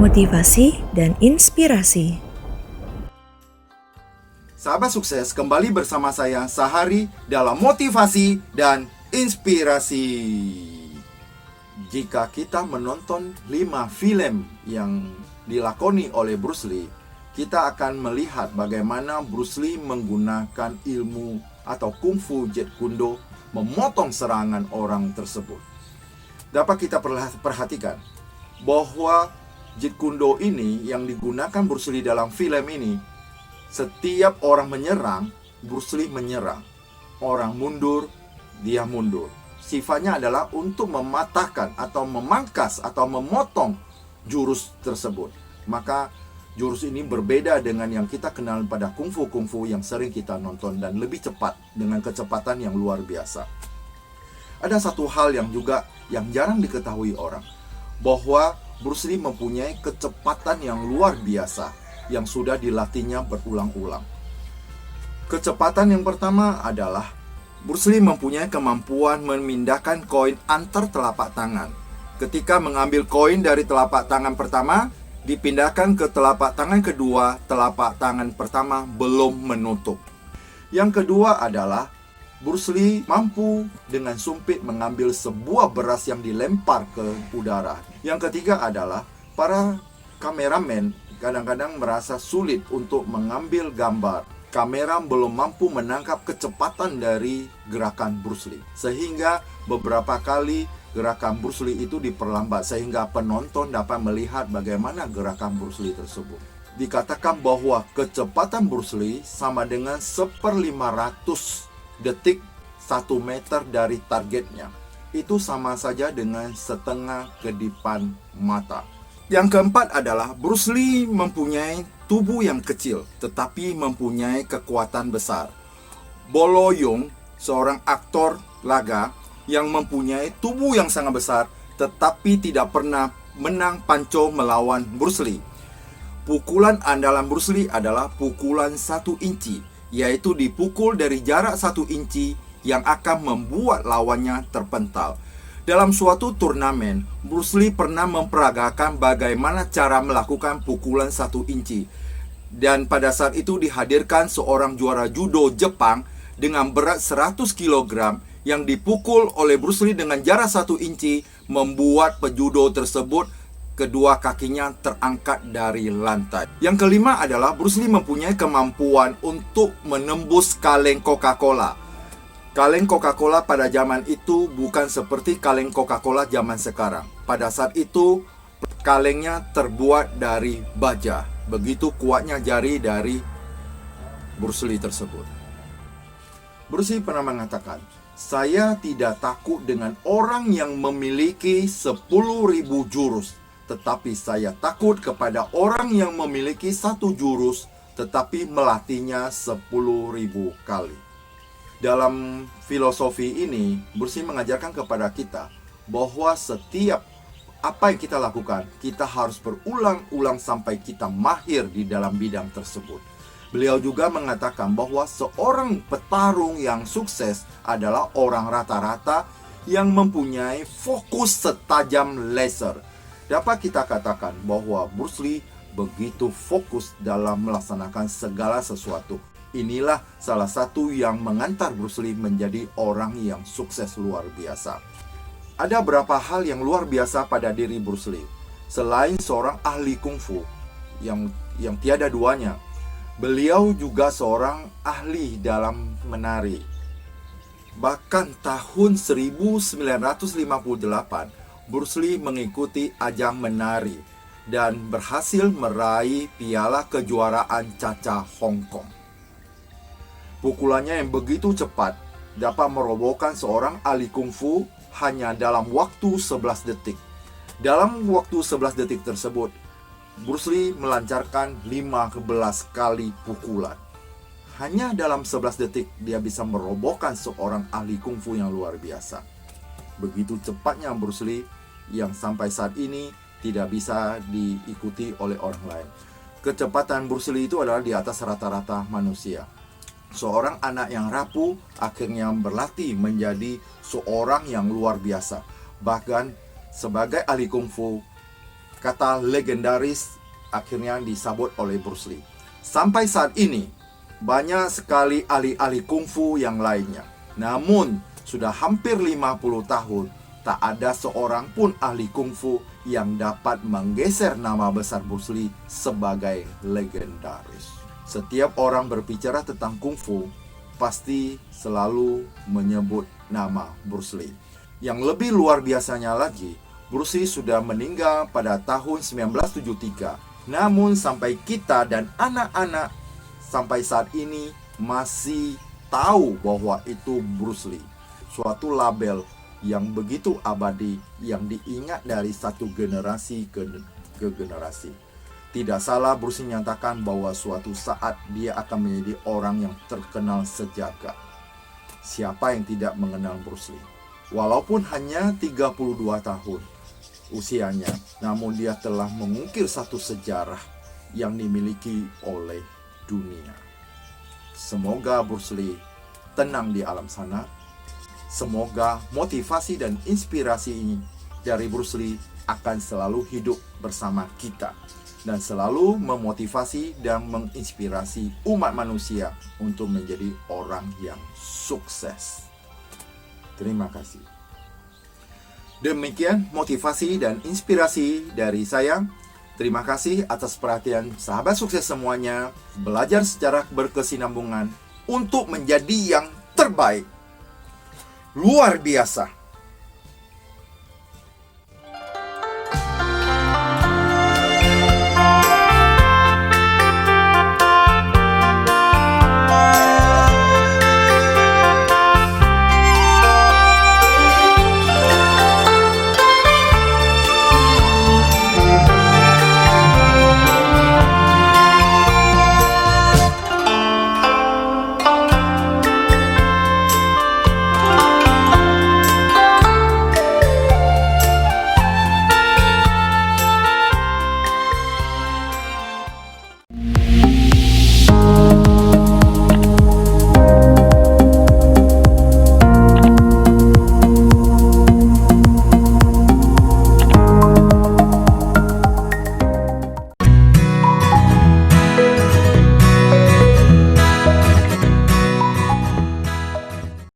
motivasi, dan inspirasi. Sahabat sukses, kembali bersama saya Sahari dalam motivasi dan inspirasi. Jika kita menonton 5 film yang dilakoni oleh Bruce Lee, kita akan melihat bagaimana Bruce Lee menggunakan ilmu atau kungfu Jeet Kune Do memotong serangan orang tersebut. Dapat kita perhatikan bahwa Jeet Kune Do ini yang digunakan Bruce Lee dalam film ini, setiap orang menyerang, Bruce Lee menyerang. Orang mundur, dia mundur. Sifatnya adalah untuk mematahkan atau memangkas atau memotong jurus tersebut. Maka jurus ini berbeda dengan yang kita kenal pada kungfu-kungfu yang sering kita nonton dan lebih cepat dengan kecepatan yang luar biasa. Ada satu hal yang juga yang jarang diketahui orang, bahwa Bruce Lee mempunyai kecepatan yang luar biasa yang sudah dilatihnya berulang-ulang. Kecepatan yang pertama adalah Bruce Lee mempunyai kemampuan memindahkan koin antar telapak tangan. Ketika mengambil koin dari telapak tangan pertama, dipindahkan ke telapak tangan kedua, telapak tangan pertama belum menutup. Yang kedua adalah Bruce Lee mampu dengan sumpit mengambil sebuah beras yang dilempar ke udara. Yang ketiga adalah para kameramen kadang-kadang merasa sulit untuk mengambil gambar. Kamera belum mampu menangkap kecepatan dari gerakan Bruce Lee. Sehingga beberapa kali gerakan Bruce Lee itu diperlambat sehingga penonton dapat melihat bagaimana gerakan Bruce Lee tersebut. Dikatakan bahwa kecepatan Bruce Lee sama dengan 1/500 detik 1 meter dari targetnya. Itu sama saja dengan setengah kedipan mata. Yang keempat adalah Bruce Lee mempunyai tubuh yang kecil tetapi mempunyai kekuatan besar. Bolo Yeung, seorang aktor laga yang mempunyai tubuh yang sangat besar tetapi tidak pernah menang panco melawan Bruce Lee. Pukulan andalan Bruce Lee adalah pukulan 1 inci, yaitu dipukul dari jarak 1 inci yang akan membuat lawannya terpental. Dalam suatu turnamen, Bruce Lee pernah memperagakan bagaimana cara melakukan pukulan 1 inci. Dan pada saat itu dihadirkan seorang juara judo Jepang dengan berat 100 kg yang dipukul oleh Bruce Lee dengan jarak 1 inci, membuat pejudo tersebut kedua kakinya terangkat dari lantai. Yang kelima adalah Bruce Lee mempunyai kemampuan untuk menembus kaleng Coca-Cola. Kaleng Coca-Cola pada zaman itu bukan seperti kaleng Coca-Cola zaman sekarang. Pada saat itu, kalengnya terbuat dari baja. Begitu kuatnya jari dari Bruce Lee tersebut. Bruce Lee pernah mengatakan, "Saya tidak takut dengan orang yang memiliki 10.000 jurus. Tetapi saya takut kepada orang yang memiliki 1 jurus, tetapi melatihnya 10.000 kali." Dalam filosofi ini, Bruce Lee mengajarkan kepada kita bahwa setiap apa yang kita lakukan, kita harus berulang-ulang sampai kita mahir di dalam bidang tersebut. Beliau juga mengatakan bahwa seorang petarung yang sukses adalah orang rata-rata yang mempunyai fokus setajam laser. Dapat kita katakan bahwa Bruce Lee begitu fokus dalam melaksanakan segala sesuatu. Inilah salah satu yang mengantar Bruce Lee menjadi orang yang sukses luar biasa. Ada beberapa hal yang luar biasa pada diri Bruce Lee. Selain seorang ahli kungfu yang tiada duanya, beliau juga seorang ahli dalam menari. Bahkan tahun 1958, Bruce Lee mengikuti ajang menari dan berhasil meraih piala kejuaraan caca Hong Kong. Pukulannya yang begitu cepat dapat merobohkan seorang ahli kungfu hanya dalam waktu 11 detik. Dalam waktu 11 detik tersebut, Bruce Lee melancarkan 15 kali pukulan. Hanya dalam 11 detik dia bisa merobohkan seorang ahli kungfu yang luar biasa. Begitu cepatnya Bruce Lee yang sampai saat ini tidak bisa diikuti oleh orang lain. Kecepatan Bruce Lee itu adalah di atas rata-rata manusia. Seorang anak yang rapuh akhirnya berlatih menjadi seorang yang luar biasa. Bahkan sebagai ahli kungfu, kata legendaris akhirnya disabot oleh Bruce Lee. Sampai saat ini, banyak sekali ahli-ahli kungfu yang lainnya. Namun, sudah hampir 50 tahun, tak ada seorang pun ahli kungfu yang dapat menggeser nama besar Bruce Lee sebagai legendaris. Setiap orang berbicara tentang kungfu, pasti selalu menyebut nama Bruce Lee. Yang lebih luar biasanya lagi, Bruce Lee sudah meninggal pada tahun 1973. Namun sampai kita dan anak-anak sampai saat ini masih tahu bahwa itu Bruce Lee. Suatu label yang begitu abadi yang diingat dari satu generasi ke generasi. Tidak salah Bruce Lee menyatakan bahwa suatu saat dia akan menjadi orang yang terkenal sejagat. Siapa yang tidak mengenal Bruce Lee? Walaupun hanya 32 tahun usianya, namun dia telah mengukir satu sejarah yang dimiliki oleh dunia. Semoga Bruce Lee tenang di alam sana. Semoga motivasi dan inspirasi ini dari Bruce Lee akan selalu hidup bersama kita dan selalu memotivasi dan menginspirasi umat manusia untuk menjadi orang yang sukses. Terima kasih. Demikian motivasi dan inspirasi dari saya. Terima kasih atas perhatian sahabat sukses semuanya. Belajar secara berkesinambungan untuk menjadi yang terbaik. Luar biasa.